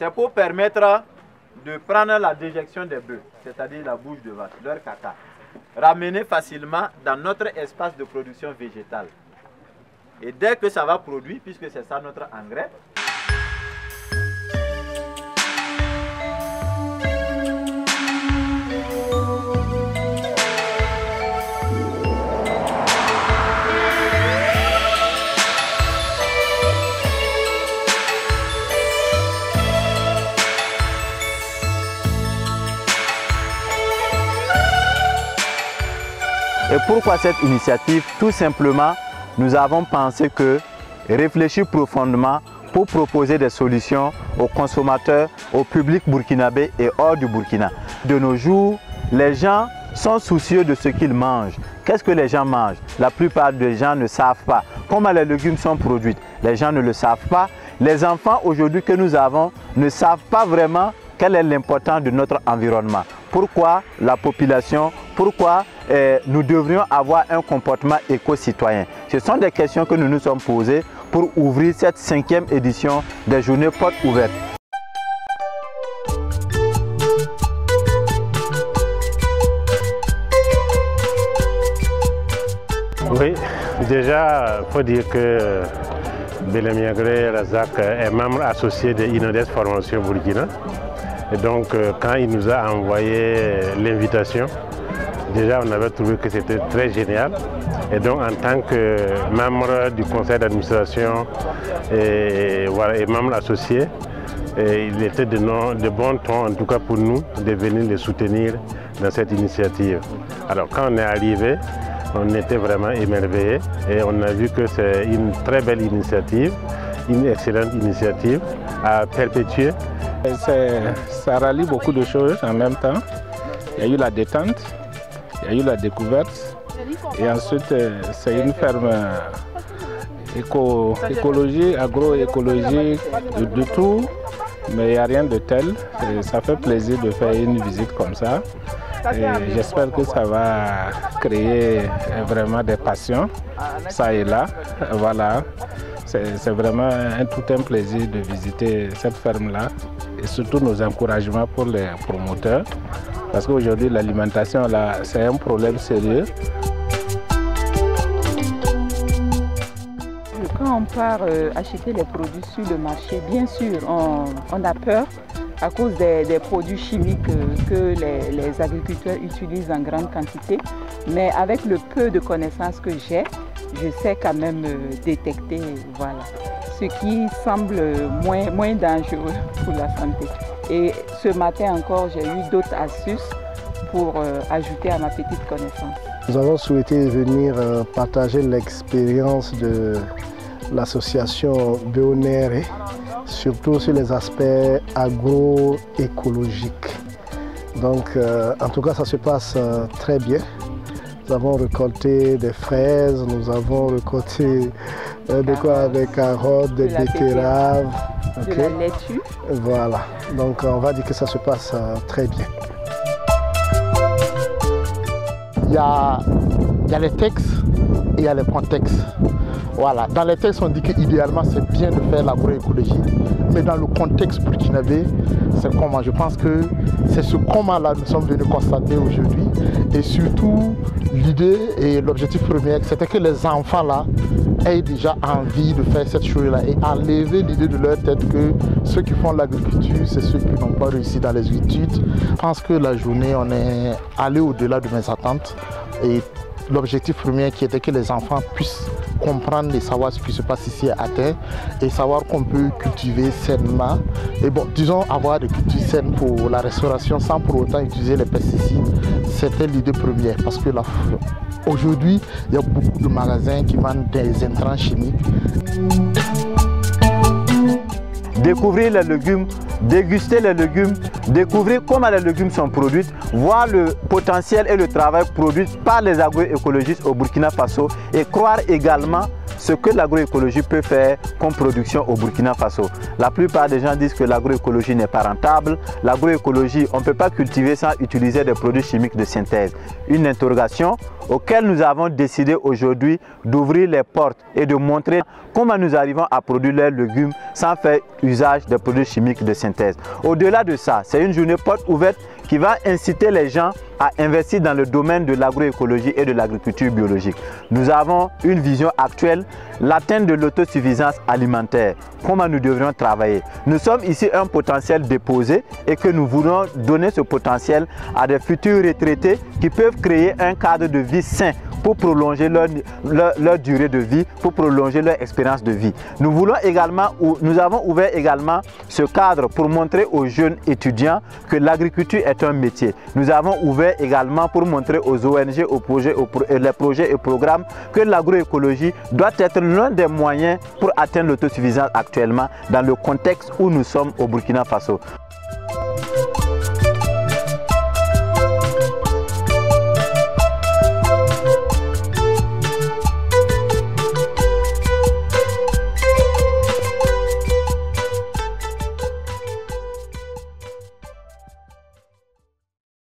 c'est pour permettre de prendre la déjection des bœufs, c'est-à-dire la bouche de vache, leur caca, ramener facilement dans notre espace de production végétale. Et dès que ça va produire, puisque c'est ça notre engrais, et pourquoi cette initiative? Tout simplement, nous avons pensé que réfléchir profondément pour proposer des solutions aux consommateurs, au public burkinabé et hors du Burkina. De nos jours, les gens sont soucieux de ce qu'ils mangent. Qu'est-ce que les gens mangent? La plupart des gens ne savent pas. Comment les légumes sont produits? Les gens ne le savent pas. Les enfants aujourd'hui que nous avons ne savent pas vraiment quelle est l'importance de notre environnement. Pourquoi la population, pourquoi nous devrions avoir un comportement éco-citoyen? Ce sont des questions que nous nous sommes posées pour ouvrir cette 5e édition des Journées Portes Ouvertes. Oui, déjà, il faut dire que Belemiagré Razak est membre associé de Inades Formation Burkina. Et donc, quand il nous a envoyé l'invitation, déjà on avait trouvé que c'était très génial. Et donc, en tant que membre du conseil d'administration et membre associé, il était de bon ton, en tout cas pour nous, de venir les soutenir dans cette initiative. Alors, quand on est arrivé, on était vraiment émerveillés et on a vu que c'est une très belle initiative, une excellente initiative à perpétuer. Ça rallie beaucoup de choses en même temps. Il y a eu la détente, il y a eu la découverte et ensuite c'est une ferme écologie, agroécologique, de tout, mais il n'y a rien de tel. Et ça fait plaisir de faire une visite comme ça. J'espère que ça va créer vraiment des passions, ça et là. Voilà. C'est vraiment tout un plaisir de visiter cette ferme-là et surtout nos encouragements pour les promoteurs parce qu'aujourd'hui l'alimentation là c'est un problème sérieux. Quand on part acheter les produits sur le marché, bien sûr on a peur à cause des produits chimiques que les agriculteurs utilisent en grande quantité, mais avec le peu de connaissances que j'ai, je sais quand même détecter ce qui semble moins dangereux pour la santé. Et ce matin encore, j'ai eu d'autres astuces pour ajouter à ma petite connaissance. Nous avons souhaité venir partager l'expérience de l'association Béonéré, surtout sur les aspects agroécologiques. Donc, en tout cas, ça se passe très bien. Nous avons récolté des fraises, nous avons récolté des carottes, des betteraves. De la laitue. Voilà, donc on va dire que ça se passe très bien. Il y a les textes et il y a les contextes. Voilà. Dans les textes, on dit qu'idéalement, c'est bien de faire l'agroécologie, mais dans le contexte burkinabé, c'est comment? Je pense que c'est ce comment-là nous sommes venus constater aujourd'hui. Et surtout, l'idée et l'objectif premier, c'était que les enfants-là aient déjà envie de faire cette chose-là et enlever l'idée de leur tête que ceux qui font l'agriculture, c'est ceux qui n'ont pas réussi dans les études. Je pense que la journée, on est allé au-delà de mes attentes. Et l'objectif premier qui était que les enfants puissent comprendre et savoir ce qui se passe ici à Terre et savoir qu'on peut cultiver sainement. Et bon, disons avoir des cultures saines pour la restauration sans pour autant utiliser les pesticides. C'était l'idée première parce que aujourd'hui, il y a beaucoup de magasins qui vendent des intrants chimiques. Découvrir les légumes, déguster les légumes, découvrir comment les légumes sont produits, voir le potentiel et le travail produit par les agroécologistes au Burkina Faso et croire également ce ce que l'agroécologie peut faire comme production au Burkina Faso. La plupart des gens disent que l'agroécologie n'est pas rentable. L'agroécologie, on ne peut pas cultiver sans utiliser des produits chimiques de synthèse. Une interrogation auquel nous avons décidé aujourd'hui d'ouvrir les portes et de montrer comment nous arrivons à produire les légumes sans faire usage des produits chimiques de synthèse. Au-delà de ça, c'est une journée porte ouverte qui va inciter les gens à investir dans le domaine de l'agroécologie et de l'agriculture biologique. Nous avons une vision actuelle, l'atteinte de l'autosuffisance alimentaire. Comment nous devrions travailler? Nous sommes ici un potentiel déposé et que nous voulons donner ce potentiel à des futurs retraités qui peuvent créer un cadre de vie sain pour prolonger leur durée de vie, pour prolonger leur expérience de vie. Nous avons ouvert également ce cadre pour montrer aux jeunes étudiants que l'agriculture est un métier. Nous avons ouvert également pour montrer aux ONG, les projets et programmes que l'agroécologie doit être l'un des moyens pour atteindre l'autosuffisance actuellement dans le contexte où nous sommes au Burkina Faso.